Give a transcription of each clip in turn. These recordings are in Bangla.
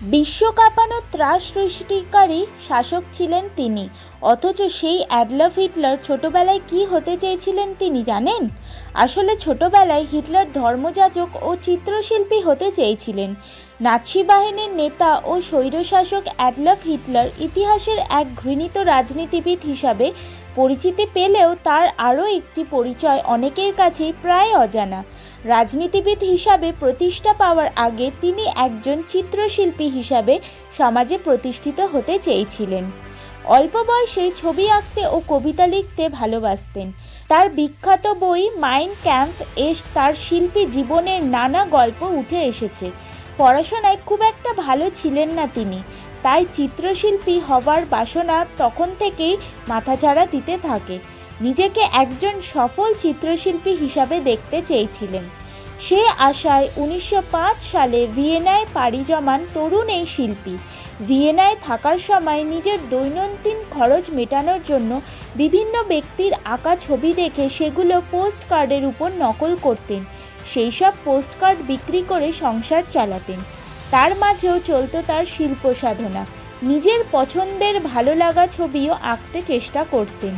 বিশ্ব কাঁপানো ত্রাস সৃষ্টিকারী শাসক ছিলেন তিনি। অথচ সেই অ্যাডলফ হিটলার ছোটবেলায় কি হতে চেয়েছিলেন তিনি জানেন? আসলে ছোটবেলায় হিটলার ধর্মযাজক ও চিত্রশিল্পী হতে চেয়েছিলেন। নাৎসি বাহিনীর নেতা ও স্বৈরশাসক অ্যাডলফ হিটলার ইতিহাসের এক ঘৃণিত রাজনীতিবিদ হিসাবে পরিচিতি পেলেও তার আরও একটি পরিচয় অনেকের কাছেই প্রায় অজানা। রাজনীতিবিদ হিসাবে প্রতিষ্ঠা পাওয়ার আগে তিনি একজন চিত্রশিল্পী হিসাবে সমাজে প্রতিষ্ঠিত হতে চেয়েছিলেন। অল্প বয়সেই ছবি আঁকতে ও কবিতা লিখতে ভালোবাসতেন। তার বিখ্যাত বই মাইন ক্যাম্প তার শিল্পী জীবনের নানা গল্প উঠে এসেছে। পড়াশোনায় খুব একটা ভালো ছিলেন না তিনি, তাই চিত্রশিল্পী হবার বাসনা তখন থেকেই মাথাচাড়া দিতে থাকে। নিজেকে একজন সফল চিত্রশিল্পী হিসাবে দেখতে চেয়েছিলেন। সে আশায় 1905 সালে ভিয়েনায় পাড়ি জমান তরুণ এই শিল্পী। ভিয়েনায় থাকার সময় নিজের দৈনন্দিন খরচ মেটানোর জন্য বিভিন্ন ব্যক্তির আঁকা ছবি দেখে সেগুলো পোস্ট কার্ডের উপর নকল করতেন। সেই সব পোস্ট কার্ড বিক্রি করে সংসার চালাতেন। তার মাঝেও চলত তার শিল্প সাধনা। নিজের পছন্দের ভালো লাগা ছবিও আঁকতে চেষ্টা করতেন।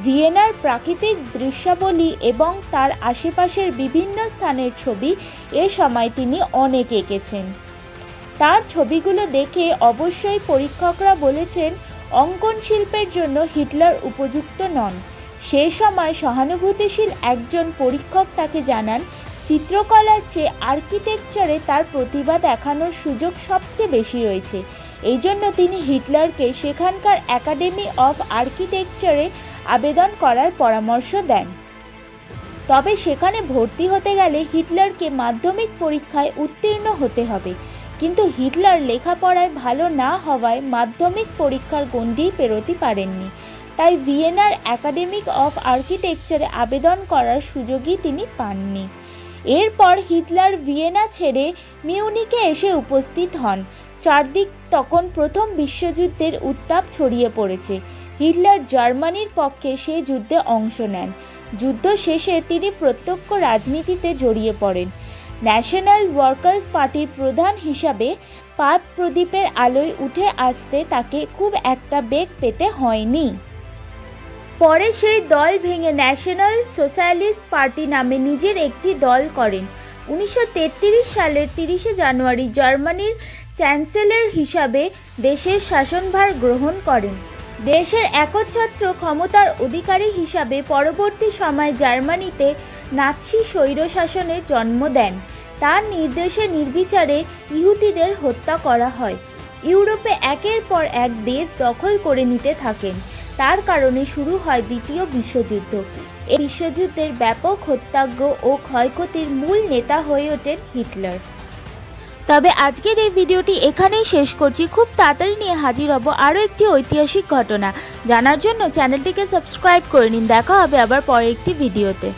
ভিয়েনার প্রাকৃতিক দৃশ্যাবলী এবং তার আশেপাশের বিভিন্ন স্থানের ছবি এ সময় তিনি অনেক এঁকেছেন। তার ছবিগুলো দেখে অবশ্যই পরীক্ষকরা বলেছেন অঙ্কন শিল্পের জন্য হিটলার উপযুক্ত নন। সে সময় সহানুভূতিশীল একজন পরীক্ষক তাকে জানান, চিত্রকলার চেয়ে আর্কিটেকচারে তার প্রতিভা দেখানোর সুযোগ সবচেয়ে বেশি রয়েছে। এই জন্য তিনি হিটলারকে সেখানকার একাডেমি অফ আর্কিটেকচারে আবেদন করার পরামর্শ দেন। তবে সেখানে ভর্তি হতে গেলে হিটলারকে মাধ্যমিক পরীক্ষায় উত্তীর্ণ হতে হবে। কিন্তু হিটলার লেখাপড়ায় ভালো না হওয়ায় মাধ্যমিক পরীক্ষার গণ্ডি পেরোতে পারেননি। তাই ভিয়েনার একাডেমি অফ আর্কিটেকচারে আবেদন করার সুযোগই তিনি পাননি। এরপর হিটলার ভিয়েনা ছেড়ে মিউনিকে এসে উপস্থিত হন। চারদিক তখন প্রথম বিশ্বযুদ্ধের উত্তাপ ছড়িয়ে পড়েছে। হিটলার জার্মানির পক্ষে সেই যুদ্ধে অংশ নেন। যুদ্ধ শেষে তিনি প্রত্যক্ষ রাজনীতিতে জড়িয়ে পড়েন। ন্যাশনাল ওয়ার্কার্স পার্টির প্রধান হিসাবে পাত প্রদীপের আলোয় উঠে আসতে তাকে খুব একটা বেগ পেতে হয়নি। পরে সেই দল ভেঙে ন্যাশনাল সোশ্যালিস্ট পার্টি নামে নিজের একটি দল করেন। 1933 সালের 30 জানুয়ারি জার্মানির চ্যান্সেলর হিসাবে দেশের শাসনভার গ্রহণ করেন। দেশের একচ্ছত্র ক্ষমতার অধিকারী হিসাবে পরবর্তী সময় জার্মানিতে নাৎসি স্বৈরশাসনের জন্ম দেন। তার নির্দেশে নির্বিচারে ইহুদিদের হত্যা করা হয়। ইউরোপে একের পর এক দেশ দখল করে নিতে থাকেন। তার কারণে শুরু হয় দ্বিতীয় বিশ্বযুদ্ধ। এই বিশ্বযুদ্ধের ব্যাপক হত্যাযজ্ঞ ও ক্ষয়ক্ষতির মূল নেতা হয়ে ওঠেন হিটলার। তবে আজকের এই ভিডিওটি এখানেই শেষ করছি। খুব তাড়াতাড়ি নিয়ে হাজির হব আরও একটি ঐতিহাসিক ঘটনা জানার জন্য চ্যানেলটিকে সাবস্ক্রাইব করে নিন। দেখা হবে আবার পরে একটি ভিডিওতে।